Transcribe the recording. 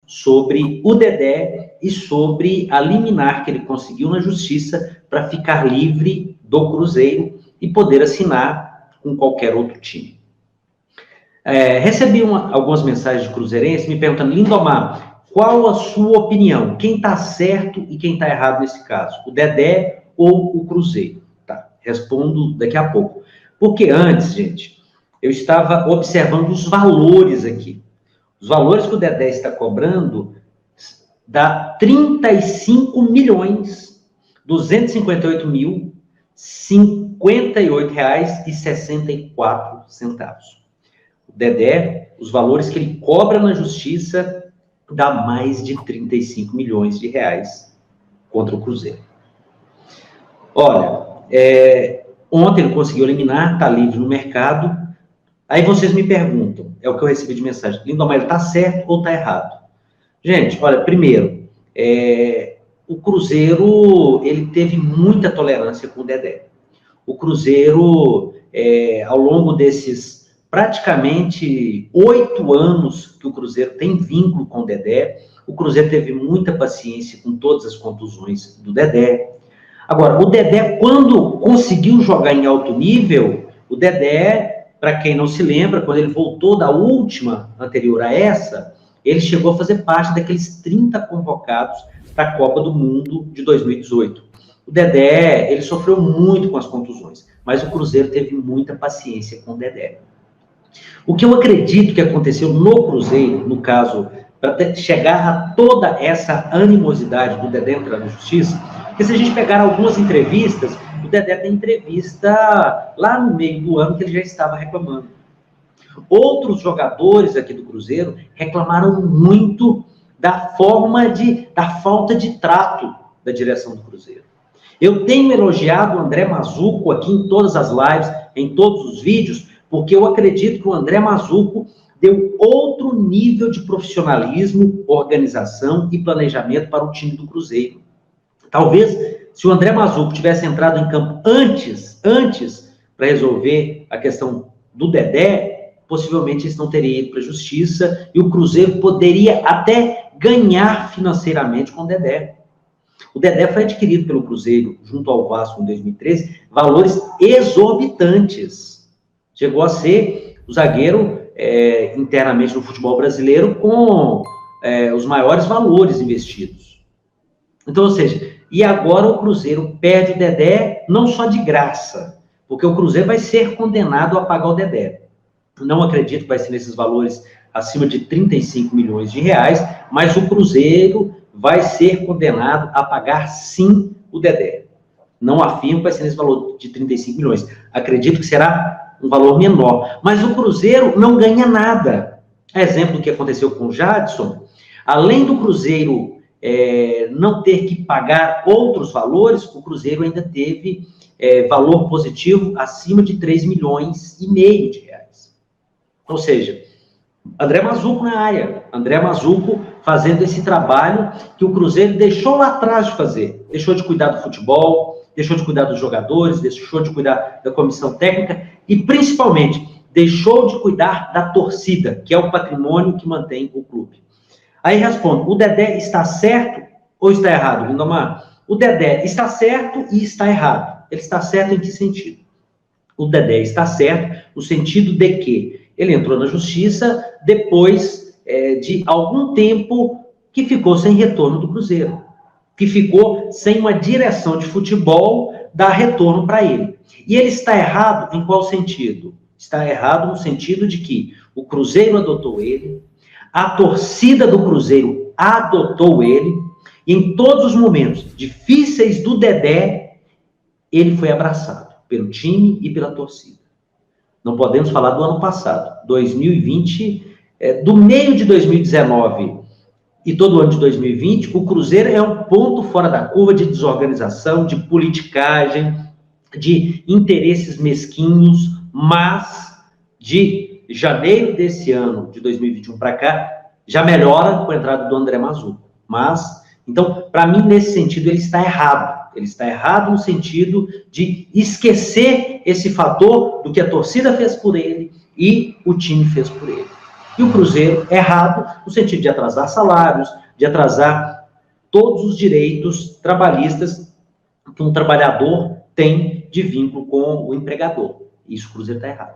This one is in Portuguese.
sobre o Dedé e sobre a liminar que ele conseguiu na justiça para ficar livre do Cruzeiro e poder assinar com qualquer outro time. Recebi algumas mensagens de cruzeirenses me perguntando: Lindomar, qual a sua opinião? Quem está certo e quem está errado nesse caso? O Dedé ou o Cruzeiro? Tá, respondo daqui a pouco. Porque antes, gente, eu estava observando os valores aqui. Os valores que o Dedé está cobrando dá 35 milhões, 258 mil, 58 reais e 64 centavos. O Dedé, os valores que ele cobra na justiça, dá mais de 35 milhões de reais contra o Cruzeiro. Olha, ontem ele conseguiu eliminar, está livre no mercado. Aí vocês me perguntam, é o que eu recebi de mensagem: Lindomar, está certo ou está errado? Gente, olha, primeiro, o Cruzeiro, ele teve muita tolerância com o Dedé. O Cruzeiro, ao longo desses praticamente 8 anos que o Cruzeiro tem vínculo com o Dedé, o Cruzeiro teve muita paciência com todas as contusões do Dedé. Agora, o Dedé, quando conseguiu jogar em alto nível, o Dedé, para quem não se lembra, quando ele voltou da última anterior a essa, ele chegou a fazer parte daqueles 30 convocados para a Copa do Mundo de 2018. O Dedé, ele sofreu muito com as contusões, mas o Cruzeiro teve muita paciência com o Dedé. O que eu acredito que aconteceu no Cruzeiro, no caso, para chegar a toda essa animosidade do Dedé entrar na justiça, porque se a gente pegar algumas entrevistas, o Dedé tem entrevista lá no meio do ano que ele já estava reclamando. Outros jogadores aqui do Cruzeiro reclamaram muito da falta de trato da direção do Cruzeiro. Eu tenho elogiado o André Mazzuco aqui em todas as lives, em todos os vídeos, porque eu acredito que o André Mazzuco deu outro nível de profissionalismo, organização e planejamento para o time do Cruzeiro. Talvez, se o André Mazzuco tivesse entrado em campo antes para resolver a questão do Dedé, possivelmente isso não teria ido para a justiça e o Cruzeiro poderia até ganhar financeiramente com o Dedé. O Dedé foi adquirido pelo Cruzeiro, junto ao Vasco, em 2013, valores exorbitantes. Chegou a ser o zagueiro, internamente no futebol brasileiro, com os maiores valores investidos. Então, ou seja, e agora o Cruzeiro perde o Dedé não só de graça, porque o Cruzeiro vai ser condenado a pagar o Dedé. Não acredito que vai ser nesses valores acima de 35 milhões de reais, mas o Cruzeiro vai ser condenado a pagar, sim, o Dedé. Não afirmo que vai ser nesse valor de 35 milhões. Acredito que será um valor menor. Mas o Cruzeiro não ganha nada. Exemplo do que aconteceu com o Jadson, além do Cruzeiro não ter que pagar outros valores, o Cruzeiro ainda teve valor positivo acima de 3,5 milhões de reais. Ou seja, André Mazzuco na área, André Mazzuco fazendo esse trabalho que o Cruzeiro deixou lá atrás de fazer. Deixou de cuidar do futebol, deixou de cuidar dos jogadores, deixou de cuidar da comissão técnica e, principalmente, deixou de cuidar da torcida, que é o patrimônio que mantém o clube. Aí respondo: o Dedé está certo ou está errado, Lindomar? O Dedé está certo e está errado. Ele está certo em que sentido? O Dedé está certo no sentido de que ele entrou na justiça depois de algum tempo que ficou sem retorno do Cruzeiro, que ficou sem uma direção de futebol dar retorno para ele. E ele está errado em qual sentido? Está errado no sentido de que o Cruzeiro adotou ele, a torcida do Cruzeiro adotou ele, e em todos os momentos difíceis do Dedé, ele foi abraçado pelo time e pela torcida. Não podemos falar do ano passado, 2020, do meio de 2019 e todo o ano de 2020, o Cruzeiro é um ponto fora da curva de desorganização, de politicagem, de interesses mesquinhos, mas de janeiro desse ano, de 2021 para cá, já melhora com a entrada do André Mazzuco. Mas, então, para mim, nesse sentido, ele está errado. Ele está errado no sentido de esquecer esse fator do que a torcida fez por ele e o time fez por ele. E o Cruzeiro errado no sentido de atrasar salários, de atrasar todos os direitos trabalhistas que um trabalhador tem de vínculo com o empregador. Isso o Cruzeiro está errado.